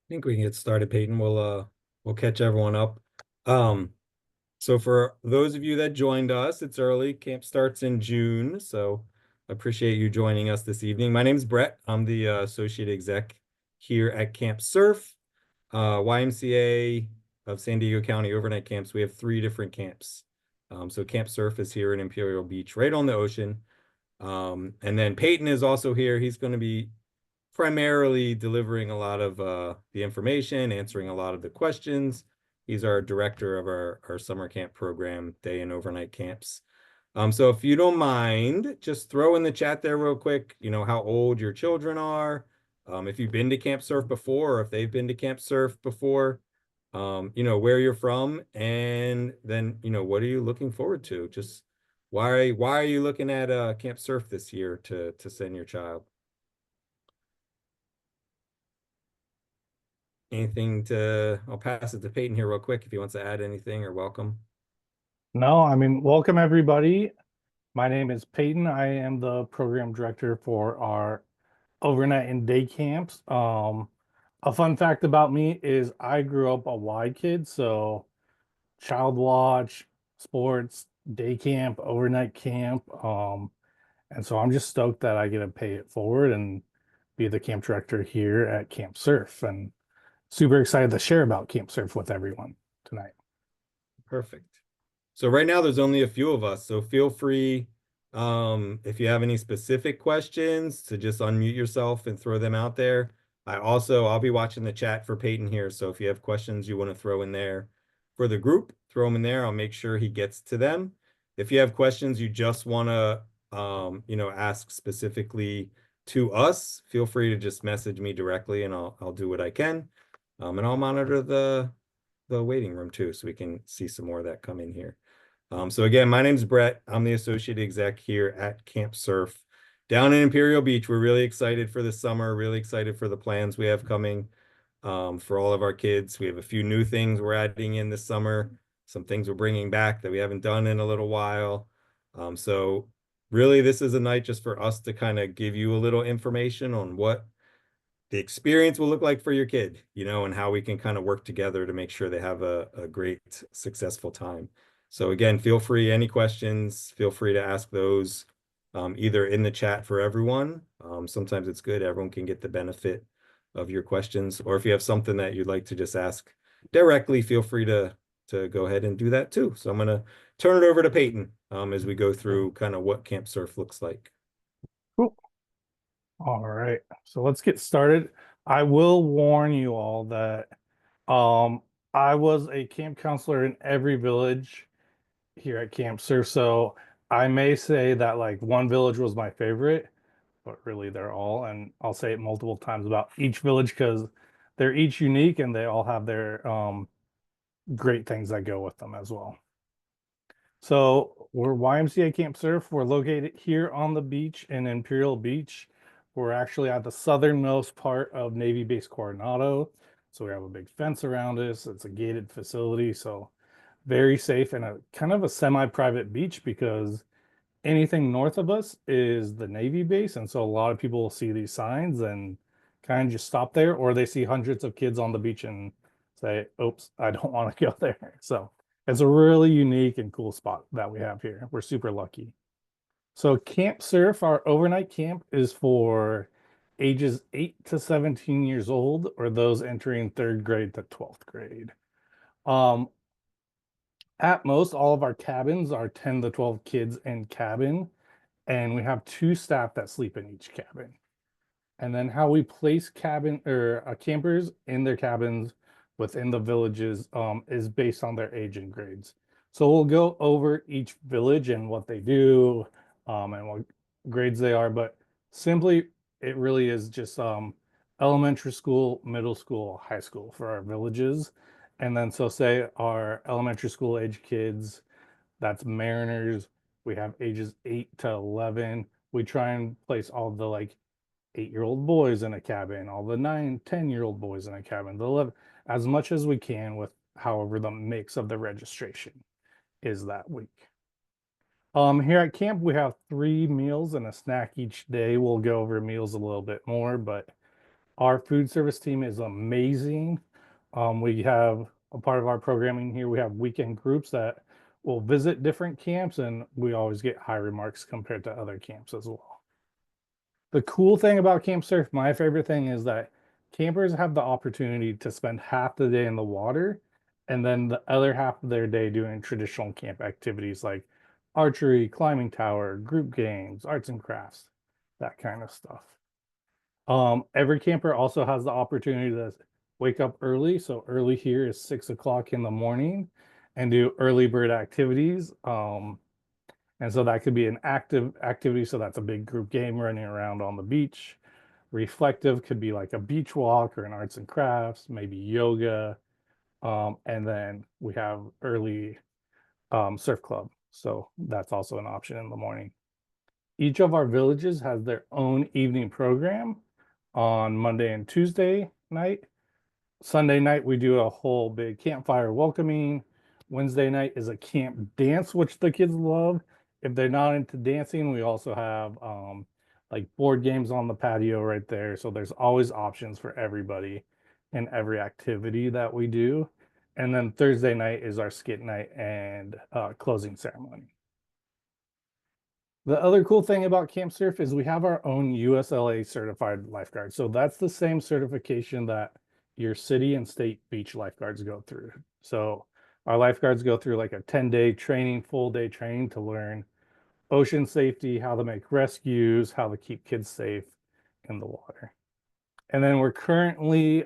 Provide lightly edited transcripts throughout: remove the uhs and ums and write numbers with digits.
think we can get started, Peyton. We'll catch everyone up. Um, so for those of you that joined us, it's early. Camp starts in June, so I appreciate you joining us this evening. My name's Brett. I'm the associate exec here at Camp Surf, YMCA of San Diego County overnight camps. We have three different camps. So Camp Surf is here in Imperial Beach, right on the ocean. And then Peyton is also here. He's going to be primarily delivering a lot of the information, answering a lot of the questions. He's our director of our summer camp program, day and overnight camps. So if you don't mind, just throw in the chat there real quick, how old your children are, if you've been to Camp Surf before, or if they've been to Camp Surf before, where you're from, and then, what are you looking forward to? Just why are you looking at Camp Surf this year to send your child? I'll pass it to Peyton here real quick if he wants to add anything or welcome. No, I mean, welcome everybody. My name is Peyton. I am the program director for our overnight and day camps. A fun fact about me is I grew up a Y kid, so child watch, sports, day camp, overnight camp. And so I'm just stoked that I get to pay it forward and be the camp director here at Camp Surf, and super excited to share about Camp Surf with everyone tonight. Perfect. So right now there's only a few of us, so feel free, if you have any specific questions, to just unmute yourself and throw them out there. I'll be watching the chat for Peyton here, so if you have questions you want to throw in there for the group, throw them in there. I'll make sure he gets to them. If you have questions you just want to, ask specifically to us, feel free to just message me directly and I'll do what I can. And I'll monitor the waiting room too, so we can see some more of that come in here. So again, my name's Brett. I'm the associate exec here at Camp Surf down in Imperial Beach. We're really excited for the summer, really excited for the plans we have coming for all of our kids. We have a few new things we're adding in this summer, some things we're bringing back that we haven't done in a little while. So really, this is a night just for us to kind of give you a little information on what the experience will look like for your kid, and how we can kind of work together to make sure they have a great, successful time. So again, feel free, any questions, feel free to ask those either in the chat for everyone. Sometimes it's good, everyone can get the benefit of your questions, or if you have something that you'd like to just ask directly, feel free to go ahead and do that too. So I'm going to turn it over to Peyton as we go through kind of what Camp Surf looks like. Cool. All right, so let's get started. I will warn you all that um, I was a camp counselor in every village here at Camp Surf, so I may say that like one village was my favorite, but really they're all, and I'll say it multiple times about each village because they're each unique and they all have their great things that go with them as well. So we're YMCA Camp Surf. We're located here on the beach in Imperial Beach. We're actually at the southernmost part of Navy Base Coronado. So we have a big fence around us. It's a gated facility, so very safe, and a kind of a semi-private beach because anything north of us is the Navy base. And so a lot of people will see these signs and kind of just stop there, or they see hundreds of kids on the beach and say, oops, I don't want to go there. So it's a really unique and cool spot that we have here. We're super lucky. So Camp Surf, our overnight camp, is for ages 8 to 17 years old, or those entering third grade to 12th grade. Um, at most, all of our cabins are 10 to 12 kids in cabin, and we have two staff that sleep in each cabin. And then how we place cabin or campers in their cabins within the villages is based on their age and grades. So we'll go over each village and what they do and what grades they are, but simply it really is just elementary school, middle school, high school for our villages. And then so say our elementary school age kids, that's Mariners. We have ages 8 to 11. We try and place all the like 8-year-old boys in a cabin, all the 9, 10-year-old boys in a cabin, the 11, as much as we can with however the mix of the registration is that week. Here at camp, we have 3 meals and a snack each day. We'll go over meals a little bit more, but Our food service team is amazing. We have a part of our programming here, we have weekend groups that will visit different camps, and we always get high remarks compared to other camps as well. The cool thing about Camp Surf, my favorite thing, is that campers have the opportunity to spend half the day in the water and then the other half of their day doing traditional camp activities like archery, climbing tower, group games, arts and crafts, that kind of stuff. Every camper also has the opportunity to wake up early. So early here is 6 o'clock in the morning and do early bird activities. And so that could be an active activity. So that's a big group game running around on the beach. Reflective could be like a beach walk or an arts and crafts, maybe yoga. And then we have early surf club. So that's also an option in the morning. Each of our villages has their own evening program on Monday and Tuesday night. Sunday night, we do a whole big campfire welcoming. Wednesday night is a camp dance, which the kids love. If they're not into dancing, we also have like board games on the patio right there. So there's always options for everybody in every activity that we do. And then Thursday night is our skit night and closing ceremony. The other cool thing about Camp Surf is we have our own USLA certified lifeguard. So that's the same certification that your city and state beach lifeguards go through. So our lifeguards go through like a 10-day training, full day training to learn ocean safety, how to make rescues, how to keep kids safe in the water. And then we're currently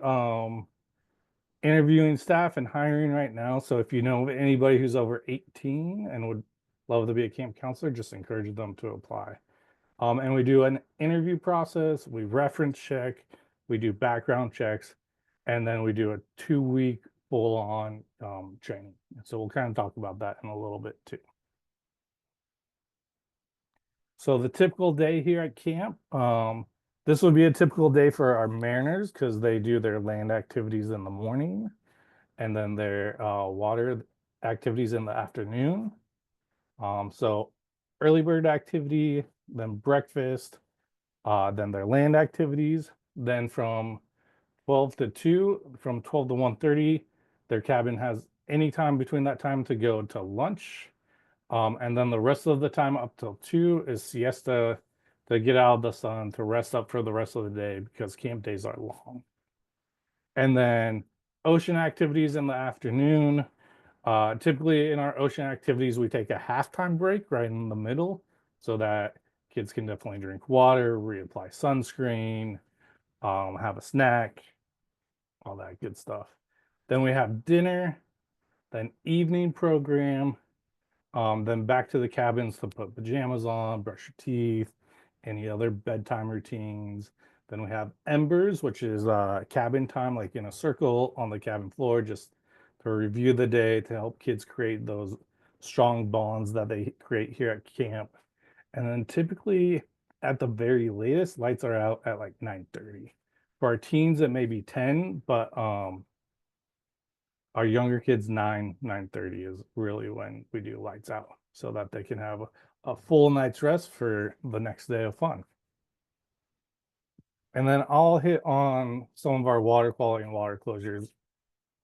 interviewing staff and hiring right now. So if you know anybody who's over 18 and would love to be a camp counselor, just encourage them to apply. And we do an interview process, we reference check, we do background checks, and then we do a 2-week full-on training. So we'll kind of talk about that in a little bit too. So the typical day here at camp, this would be a typical day for our mariners because they do their land activities in the morning and then their water activities in the afternoon. So early bird activity, then breakfast, then their land activities. Then from 12 to 2, from 12 to 1:30, their cabin has any time between that time to go to lunch. And then the rest of the time up till 2 is siesta to get out of the sun, to rest up for the rest of the day because camp days are long. And then ocean activities in the afternoon. Typically in our ocean activities, we take a halftime break right in the middle so that kids can definitely drink water, reapply sunscreen, have a snack, all that good stuff. Then we have dinner, then evening program, then back to the cabins to put pajamas on, brush your teeth, any other bedtime routines. Then we have embers, which is cabin time, like in a circle on the cabin floor, just to review the day to help kids create those strong bonds that they create here at camp. And then typically at the very latest, lights are out at like 9:30. For our teens, it may be 10, but our younger kids 9:30 is really when we do lights out so that they can have a full night's rest for the next day of fun. And then I'll hit on some of our water quality and water closures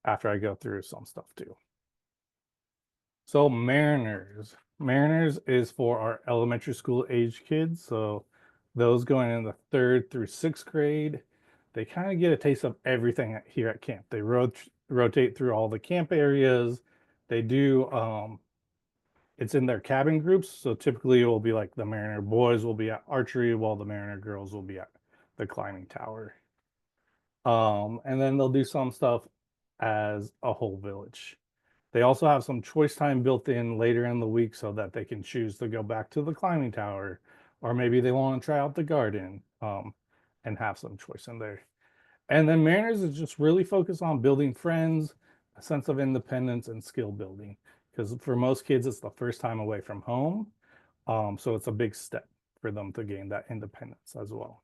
after I go through some stuff too. So Mariners is for our elementary school age kids. So those going in the 3rd through 6th grade, they kind of get a taste of everything here at camp. They rotate through all the camp areas. They do it's in their cabin groups. So typically it will be like the Mariner boys will be at archery while the Mariner girls will be at the climbing tower. And then they'll do some stuff as a whole village. They also have some choice time built in later in the week so that they can choose to go back to the climbing tower, or maybe they want to try out the garden and have some choice in there. And then Mariners is just really focused on building friends, a sense of independence, and skill building. Because for most kids, it's the first time away from home. So it's a big step for them to gain that independence as well.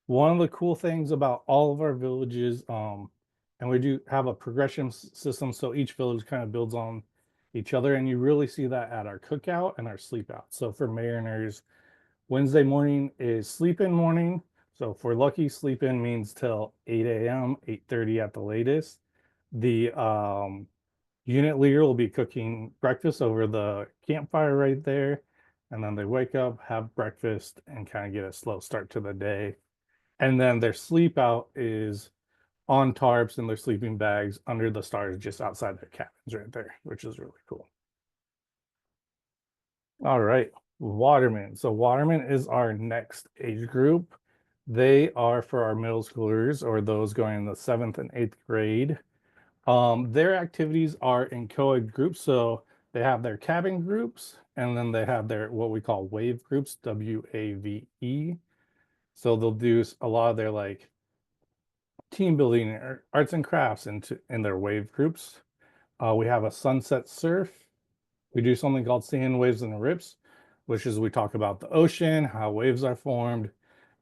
One of the cool things about all of our villages, and we do have a progression system, so each village kind of builds on each other, and you really see that at our cookout and our sleep out. So for Mariners, Wednesday morning is sleep in morning. So if we're lucky, sleep in means till 8 a.m., 8:30 at the latest. The unit leader will be cooking breakfast over the campfire right there. And then they wake up, have breakfast, and kind of get a slow start to the day. And then their sleep out is on tarps in their sleeping bags under the stars just outside their cabins right there, which is really cool. All right, Waterman. So Waterman is our next age group. They are for our middle schoolers or those going in the seventh and eighth grade. Their activities are in co-ed groups. So they have their cabin groups and then they have their what we call wave groups, WAVE. So they'll do a lot of their like team building or arts and crafts in their wave groups. We have a sunset surf. We do something called sand waves and rips, which is we talk about the ocean, how waves are formed.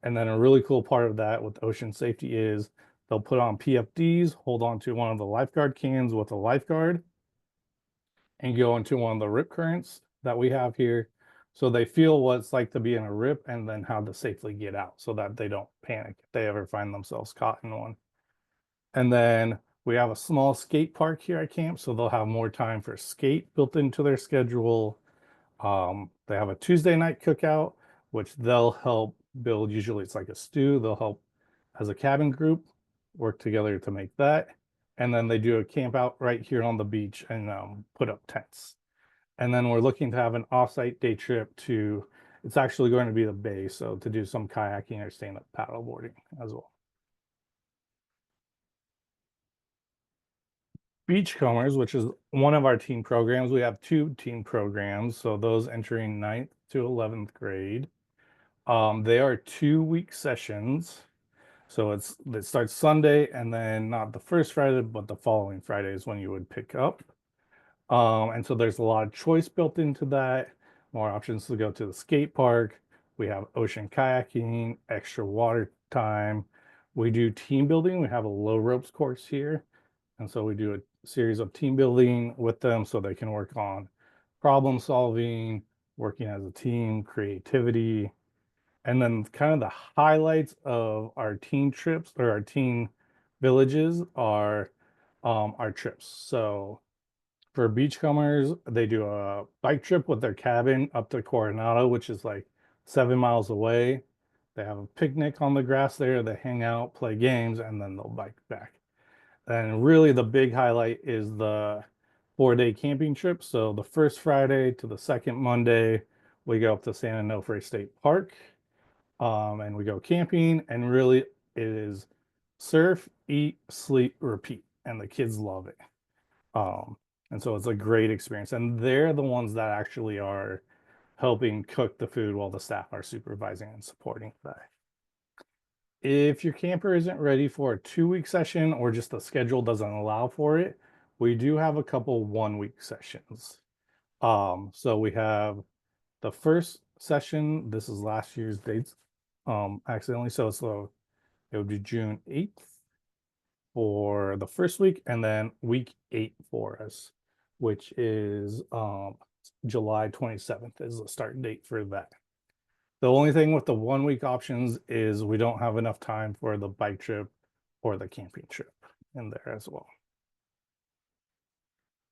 And then a really cool part of that with ocean safety is they'll put on PFDs, hold on to one of the lifeguard cans with a lifeguard, and go into one of the rip currents that we have here. So they feel what it's like to be in a rip and then how to safely get out so that they don't panic if they ever find themselves caught in one. And then we have a small skate park here at camp, so they'll have more time for skate built into their schedule. They have a Tuesday night cookout, which they'll help build. Usually it's like a stew. They'll help as a cabin group work together to make that. And then they do a camp out right here on the beach and put up tents. And then we're looking to have an offsite day trip to, it's actually going to be the bay, so to do some kayaking or stand-up paddle boarding as well. Beachcombers, which is one of our teen programs. We have two teen programs, so those entering 9th to 11th grade. They are 2-week sessions. So it starts Sunday and then not the first Friday, but the following Friday is when you would pick up. And so there's a lot of choice built into that, more options to go to the skate park. We have ocean kayaking, extra water time. We do team building. We have a low ropes course here. And so we do a series of team building with them so they can work on problem solving, working as a team, creativity. And then kind of the highlights of our teen trips or our teen villages are our trips. So for beachcombers, they do a bike trip with their cabin up to Coronado, which is like 7 miles away. They have a picnic on the grass there. They hang out, play games, and then they'll bike back. And really, the big highlight is the 4-day camping trip. So the first Friday to the second Monday, we go up to San Onofre State Park, and we go camping. And really, it is surf, eat, sleep, repeat, and the kids love it. Um, and so it's a great experience. And they're the ones that actually are helping cook the food while the staff are supervising and supporting that. If your camper isn't ready for a 2-week session or just the schedule doesn't allow for it, we do have a couple 1-week sessions. So we have the first session, this is last year's dates, accidentally. So it would be June 8th for the first week, and then week 8 for us, which is July 27th is the start date for that. The only thing with the 1-week options is we don't have enough time for the bike trip or the camping trip in there as well.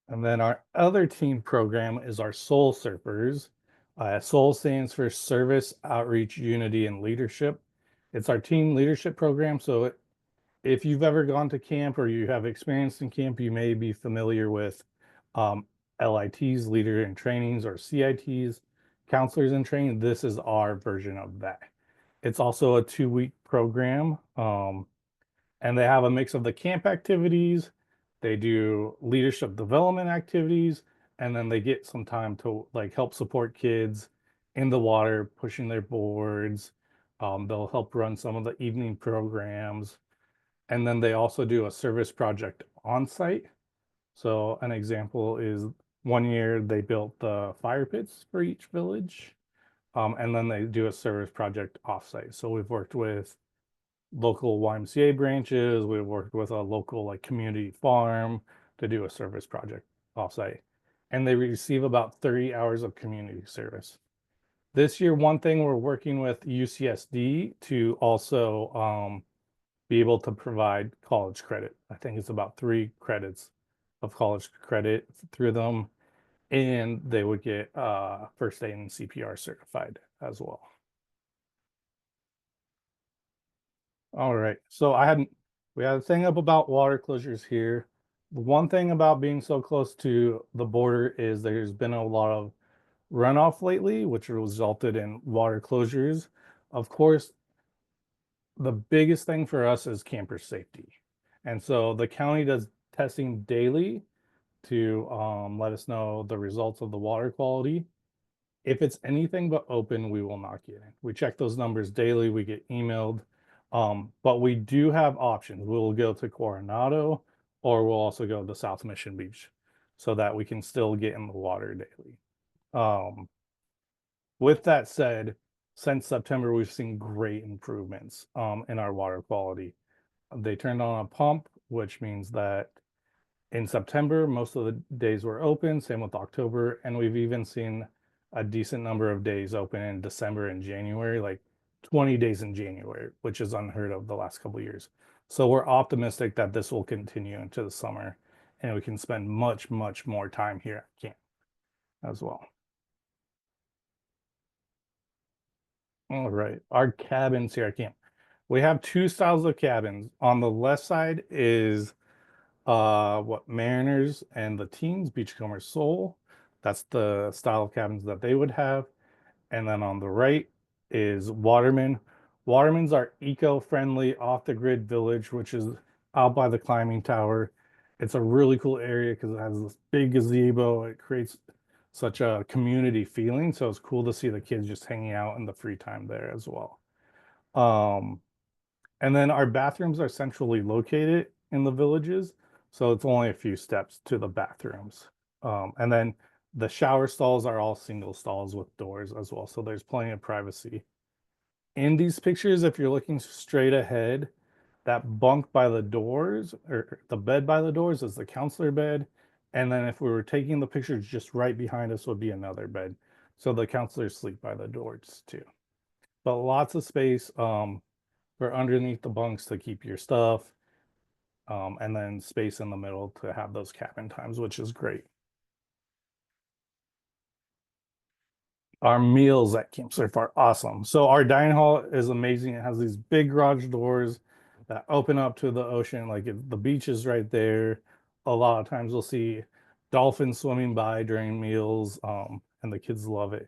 And then our other team program is our Soul Surfers. Soul stands for Service, Outreach, Unity, and Leadership. It's our team leadership program. So if you've ever gone to camp or you have experience in camp, you may be familiar with LITs, Leader in Trainings, or CITs, Counselors in Training. This is our version of that. It's also a 2-week program, and they have a mix of the camp activities. They do leadership development activities, and then they get some time to like help support kids in the water, pushing their boards. They'll help run some of the evening programs. And then they also do a service project on site. So an example is one year they built the fire pits for each village. And then they do a service project offsite. So we've worked with local YMCA branches. We've worked with a local like community farm to do a service project offsite. And they receive about 30 hours of community service. This year, one thing we're working with UCSD to also be able to provide college credit. I think it's about 3 credits of college credit through them, and they would get first aid and CPR certified as well. All right, so we had a thing up about water closures here. The one thing about being so close to the border is there's been a lot of runoff lately, which resulted in water closures. Of course, the biggest thing for us is camper safety. And so the county does testing daily to let us know the results of the water quality. If it's anything but open, we will not get in. We check those numbers daily, we get emailed. But we do have options. We'll go to Coronado or we'll also go to South Mission Beach so that we can still get in the water daily. With that said, since September, we've seen great improvements in our water quality. They turned on a pump, which means that in September, most of the days were open, same with October, and we've even seen a decent number of days open in December and January, like 20 days in January, which is unheard of the last couple of years. So we're optimistic that this will continue into the summer and we can spend much, much more time here at camp as well. All right, our cabins here at camp. We have 2 styles of cabins. On the left side is what Mariners and the Teens Beachcomber Soul. That's the style of cabins that they would have. And then on the right is Waterman. Waterman's our eco-friendly off-the-grid village, which is out by the climbing tower. It's a really cool area because it has this big gazebo. It creates such a community feeling. So it's cool to see the kids just hanging out in the free time there as well. Um, and then our bathrooms are centrally located in the villages, so it's only a few steps to the bathrooms. And then the shower stalls are all single stalls with doors as well, so there's plenty of privacy. In these pictures, if you're looking straight ahead, that bunk by the doors or the bed by the doors is the counselor bed. And then if we were taking the pictures, just right behind us would be another bed. So the counselors sleep by the doors too. But lots of space for underneath the bunks to keep your stuff, and then space in the middle to have those cabin times, which is great. Our meals at Camp Surf are awesome. So our dining hall is amazing. It has these big garage doors that open up to the ocean. Like the beach is right there. A lot of times we'll see dolphins swimming by during meals, and the kids love it.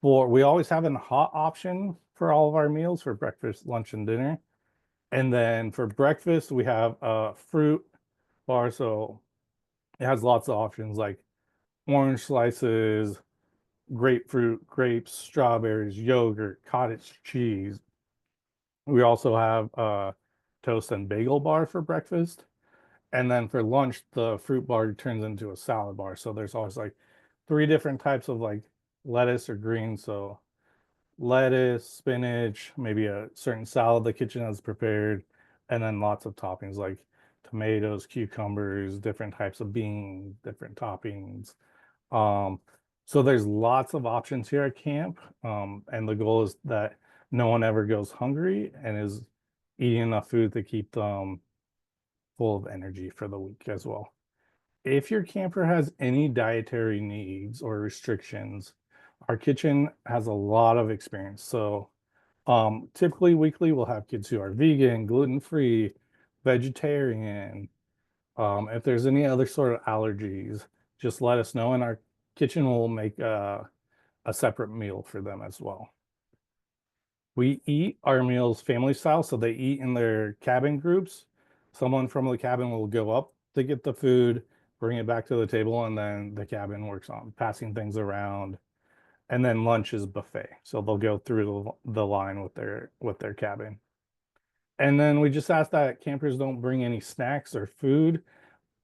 We always have a hot option for all of our meals for breakfast, lunch, and dinner. And then for breakfast, we have a fruit bar. So it has lots of options like orange slices, grapefruit, grapes, strawberries, yogurt, cottage cheese. We also have a toast and bagel bar for breakfast. And then for lunch, the fruit bar turns into a salad bar. So there's always like 3 different types of like lettuce or greens. So lettuce, spinach, maybe a certain salad the kitchen has prepared, and then lots of toppings like tomatoes, cucumbers, different types of beans, different toppings. Um, so there's lots of options here at camp. And the goal is that no one ever goes hungry and is eating enough food to keep them full of energy for the week as well. If your camper has any dietary needs or restrictions, our kitchen has a lot of experience. So typically weekly we'll have kids who are vegan, gluten-free, vegetarian. If there's any other sort of allergies, just let us know and our kitchen will make a separate meal for them as well. We eat our meals family style, so they eat in their cabin groups. Someone from the cabin will go up to get the food, bring it back to the table, and then the cabin works on passing things around. And then lunch is buffet, so they'll go through the line with their cabin. And then we just ask that campers don't bring any snacks or food.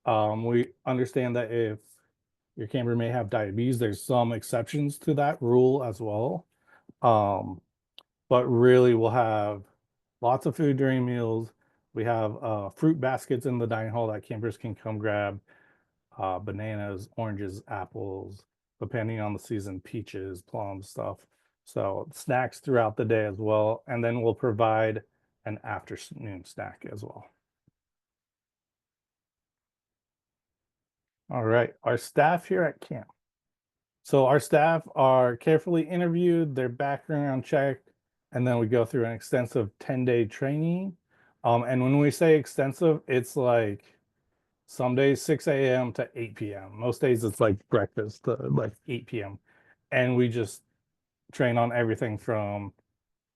We understand that if your camper may have diabetes, there's some exceptions to that rule as well. Um, but really we'll have lots of food during meals. We have fruit baskets in the dining hall that campers can come grab, bananas, oranges, apples, depending on the season, peaches, plums, stuff. So snacks throughout the day as well. And then we'll provide an afternoon snack as well. All right, our staff here at camp. So our staff are carefully interviewed, their background checked, and then we go through an extensive 10-day training. And when we say extensive, it's like some days 6 a.m. to 8 p.m. Most days it's like breakfast to like 8 p.m. And we just train on everything from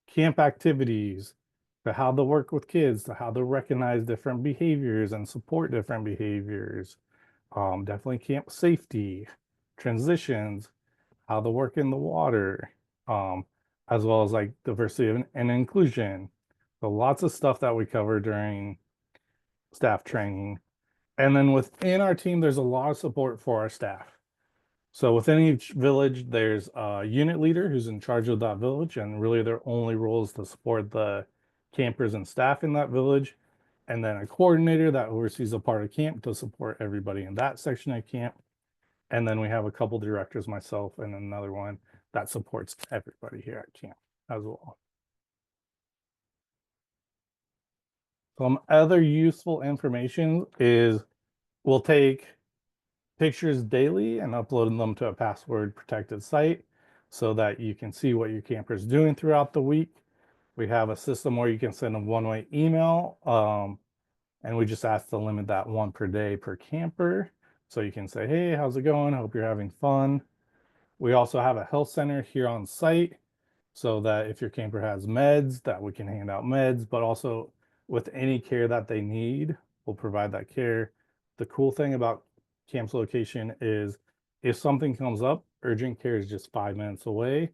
camp activities to how to work with kids to how to recognize different behaviors and support different behaviors. Definitely camp safety, transitions, how to work in the water, um, as well as like diversity and inclusion. So lots of stuff that we cover during staff training. And then within our team, there's a lot of support for our staff. So within each village, there's a unit leader who's in charge of that village, and really their only role is to support the campers and staff in that village. And then a coordinator that oversees a part of camp to support everybody in that section of camp. And then we have a couple directors, myself, and another one that supports everybody here at camp as well. Some other useful information is we'll take pictures daily and upload them to a password protected site so that you can see what your camper is doing throughout the week. We have a system where you can send a one-way email, and we just ask to limit that one per day per camper. So you can say, hey, how's it going? Hope you're having fun. We also have a health center here on site so that if your camper has meds, that we can hand out meds, but also with any care that they need, we'll provide that care. The cool thing about camp's location is if something comes up, urgent care is just 5 minutes away.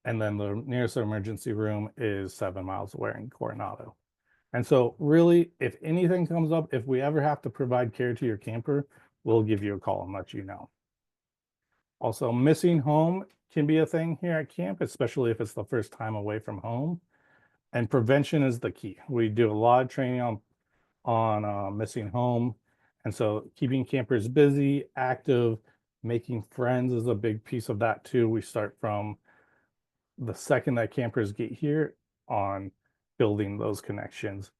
And then the nearest emergency room is 7 miles away in Coronado. And so really, if anything comes up, if we ever have to provide care to your camper, we'll give you a call and let you know. Also, missing home can be a thing here at camp, especially if it's the first time away from home. And prevention is the key. We do a lot of training on missing home, and so keeping campers busy, active, making friends is a big piece of that too. We start from the second that campers get here on building those connections.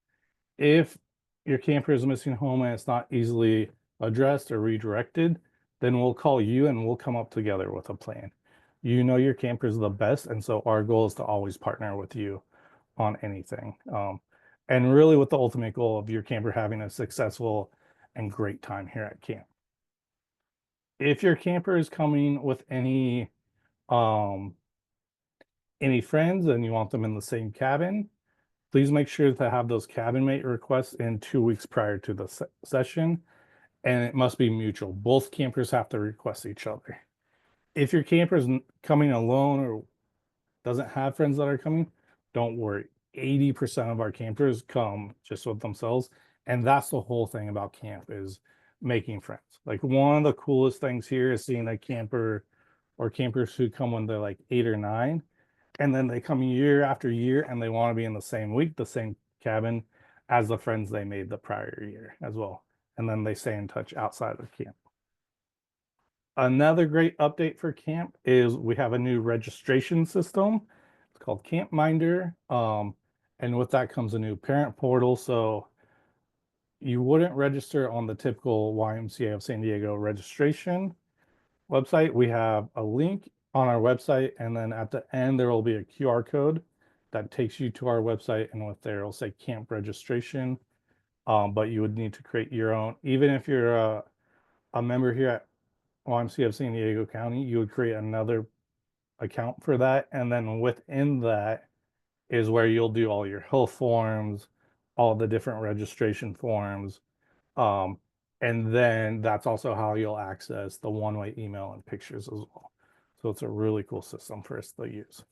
If your camper is missing home and it's not easily addressed or redirected, then we'll call you and we'll come up together with a plan. You know your camper is the best, and so our goal is to always partner with you on anything. And really with the ultimate goal of your camper having a successful and great time here at camp. If your camper is coming with um any friends and you want them in the same cabin, please make sure to have those cabin mate requests in 2 weeks prior to the session, and it must be mutual. Both campers have to request each other. If your camper is coming alone or doesn't have friends that are coming, don't worry. 80% of our campers come just with themselves, and that's the whole thing about camp is making friends. Like one of the coolest things here is seeing a camper or campers who come when they're like 8 or 9, and then they come year after year and they want to be in the same week, the same cabin as the friends they made the prior year as well. And then they stay in touch outside of camp. Another great update for camp is we have a new registration system. It's called Camp Minder. And with that comes a new parent portal. So you wouldn't register on the typical YMCA of San Diego registration website. We have a link on our website, and then at the end there will be a QR code that takes you to our website, and with there it'll say camp registration. But you would need to create your own. Even if you're a member here at YMCA of San Diego County, you would create another account for that, and then within that is where you'll do all your health forms, all the different registration forms, um, and then that's also how you'll access the one-way email and pictures as well. So it's a really cool system for us to use.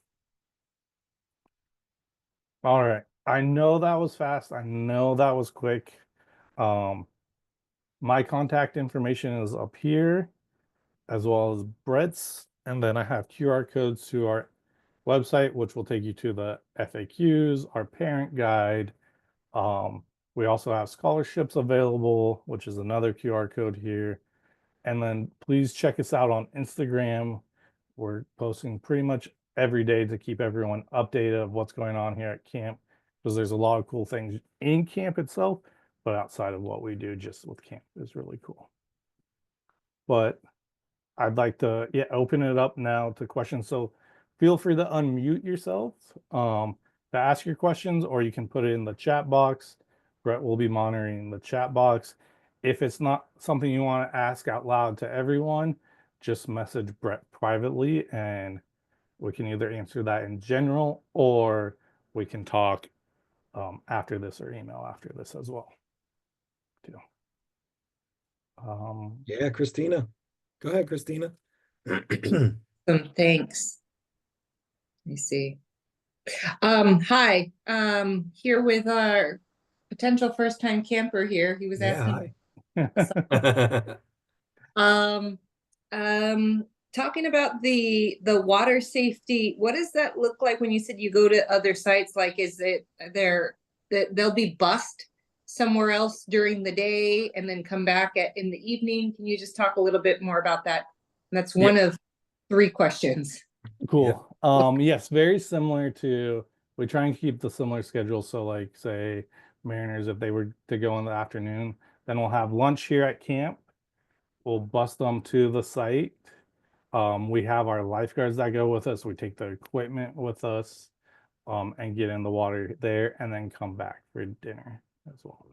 All right. I know that was fast. I know that was quick. Um, my contact information is up here, as well as Brett's. And then I have QR codes to our website, which will take you to the FAQs, our parent guide. We also have scholarships available, which is another QR code here. And then please check us out on Instagram. We're posting pretty much every day to keep everyone updated of what's going on here at camp, because there's a lot of cool things in camp itself, but outside of what we do just with camp is really cool. But I'd like to, yeah, open it up now to questions. So feel free to unmute yourself to ask your questions, or you can put it in the chat box. Brett will be monitoring the chat box. If it's not something you want to ask out loud to everyone, just message Brett privately and we can either answer that in general or we can talk after this or email after this as well. Too. Yeah, Christina. Go ahead, Christina. Thanks. Let me see. Hi, here with our potential first-time camper here. He was asking, Hi. um, talking about the water safety. What does that look like when you said you go to other sites? Like, is it there that they'll be bussed somewhere else during the day and then come back in the evening? Can you just talk a little bit more about that? That's one of 3 questions. Cool. Yes, very similar to, we try and keep the similar schedule. So like say Mariners, if they were to go in the afternoon, then we'll have lunch here at camp. We'll bus them to the site. We have our lifeguards that go with us. We take the equipment with us, and get in the water there and then come back for dinner as well.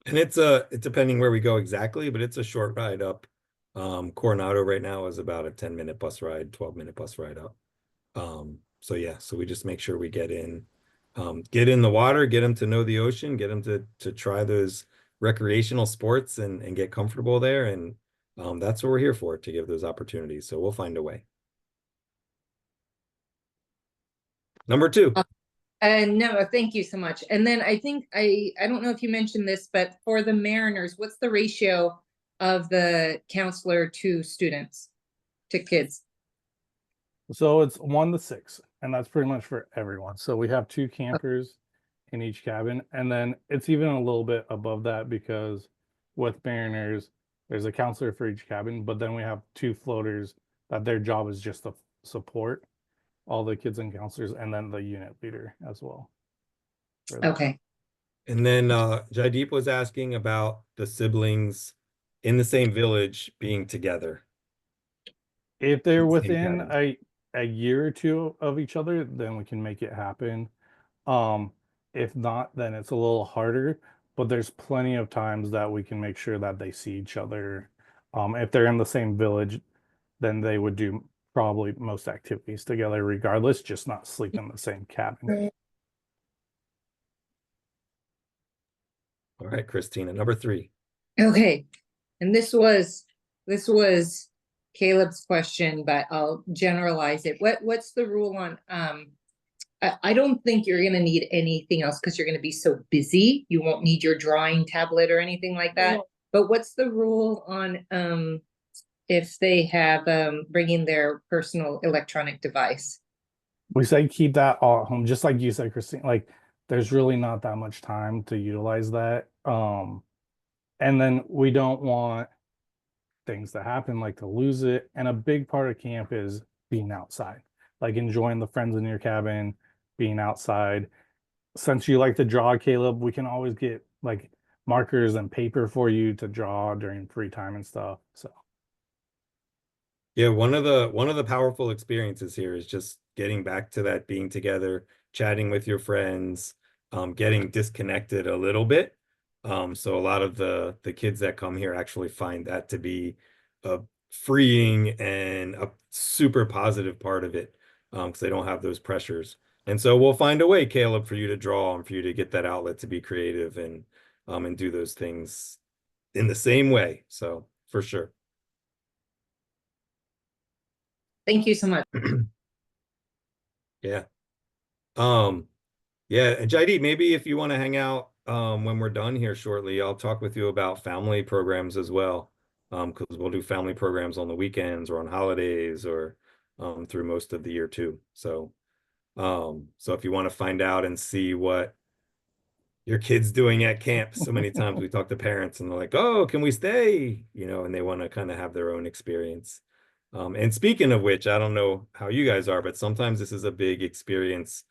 And it's depending where we go exactly, but it's a short ride up. Coronado right now is about a 10-minute bus ride, 12-minute bus ride up. So yeah, so we just make sure we get in the water, get them to know the ocean, get them to try those recreational sports and get comfortable there. And that's what we're here for, to give those opportunities. So we'll find a way. Number 2. No, thank you so much. And then I think I don't know if you mentioned this, but for the Mariners, what's the ratio of the counselor to students, to kids? So it's 1 to 6, and that's pretty much for everyone. So we have 2 campers in each cabin, and then it's even a little bit above that because with Mariners, there's a counselor for each cabin, but then we have 2 floaters that their job is just to support all the kids and counselors, and then the unit leader as well. Okay. And then Jaideep was asking about the siblings in the same village being together. If they're Same within cabin. a year or 2 of each other, then we can make it happen. If not, then it's a little harder, but there's plenty of times that we can make sure that they see each other. If they're in the same village, then they would do probably most activities together regardless, just not sleep in the same cabin. All right, Christina, number 3. Okay. And this was Caleb's question, but I'll generalize it. What's the rule on I don't think you're going to need anything else because you're going to be so busy. You won't need your drawing tablet or anything like that. No. But what's the rule on if they have bringing their personal electronic device? We say keep that all at home, just like you said, Christine. Like there's really not that much time to utilize that. And then we don't want things to happen, like to lose it. And a big part of camp is being outside, like enjoying the friends in your cabin, being outside. Since you like to draw, Caleb, we can always get like markers and paper for you to draw during free time and stuff. So Yeah, one of the powerful experiences here is just getting back to that being together, chatting with your friends, getting disconnected a little bit. So a lot of the kids that come here actually find that to be a freeing and a super positive part of it, because they don't have those pressures. And so we'll find a way, Caleb, for you to draw and for you to get that outlet to be creative and do those things in the same way. So for sure. Thank you so much. Yeah. Yeah, and Jaideep, maybe if you want to hang out when we're done here shortly, I'll talk with you about family programs as well. Because we'll do family programs on the weekends or on holidays or through most of the year too. So so if you want to find out and see what your kid's doing at camp, so many times we talk to parents and they're like, "Oh, can we stay?" And they want to kind of have their own experience. And speaking of which, I don't know how you guys are, but sometimes this is a big experience.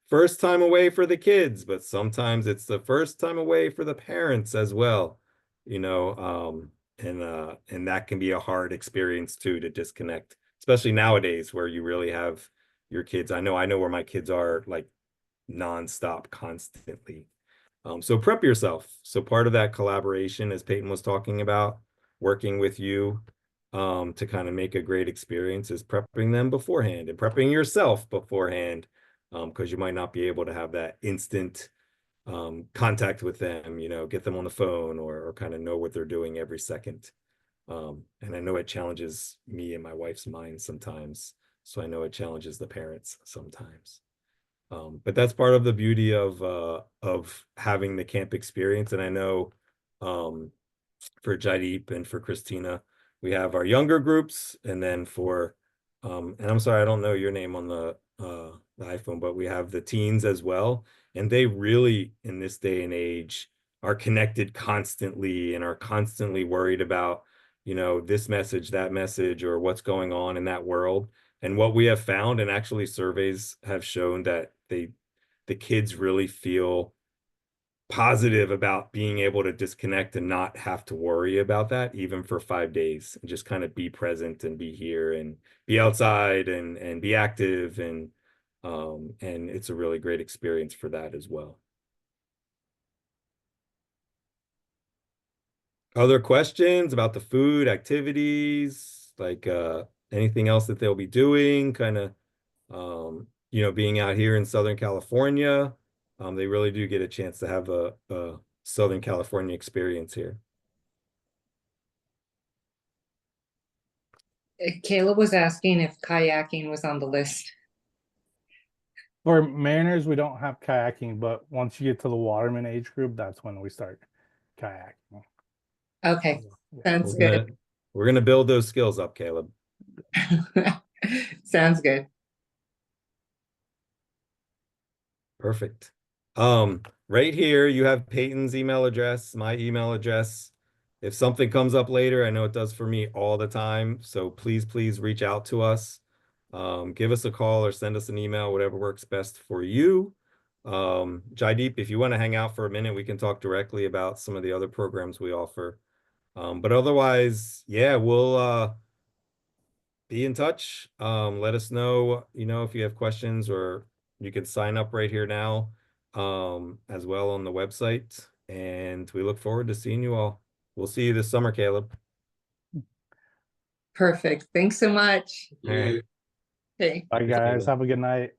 First time away for the kids, but sometimes it's the first time away for the parents as well, you know, and that can be a hard experience too, to disconnect, especially nowadays where you really have your kids. I know where my kids are, like nonstop, constantly. So prep yourself. So part of that collaboration, as Peyton was talking about, working with you to kind of make a great experience, is prepping them beforehand and prepping yourself beforehand, because you might not be able to have that instant contact with them, you know, get them on the phone or kind of know what they're doing every second. And I know it challenges me and my wife's mind sometimes. So I know it challenges the parents sometimes. But that's part of the beauty of having the camp experience. And I know for Jaideep and for Christina, we have our younger groups, and then for and I'm sorry, I don't know your name on the iPhone, but we have the teens as well. And they really, in this day and age, are connected constantly and are constantly worried about, you know, this message, that message, or what's going on in that world. And what we have found, and actually surveys have shown, that the kids really feel positive about being able to disconnect and not have to worry about that, even for 5 days, and just kind of be present and be here and be outside and be active, and it's a really great experience for that as well. Other questions about the food, activities, like anything else that they'll be doing, kind of you know, being out here in Southern California, they really do get a chance to have a Southern California experience here. Caleb was asking if kayaking was on the list. For mariners, we don't have kayaking, but once you get to the waterman age group, that's when we start kayaking. Okay, Yeah. sounds We're good. gonna we're gonna build those skills up, Caleb. Sounds good. Perfect. Right here you have Peyton's email address, my email address. If something comes up later, I know it does for me all the time, so please reach out to us. Give us a call or send us an email, whatever works best for you. Jaideep, if you want to hang out for a minute, we can talk directly about some of the other programs we offer. But otherwise, yeah, we'll be in touch. Let us know, you know, if you have questions, or you can sign up right here now, as well on the website. And we look forward to seeing you all. We'll see you this summer, Caleb. Perfect. Thanks so much. All right. Okay. Bye, Thanks, guys. Caleb. Have a good night.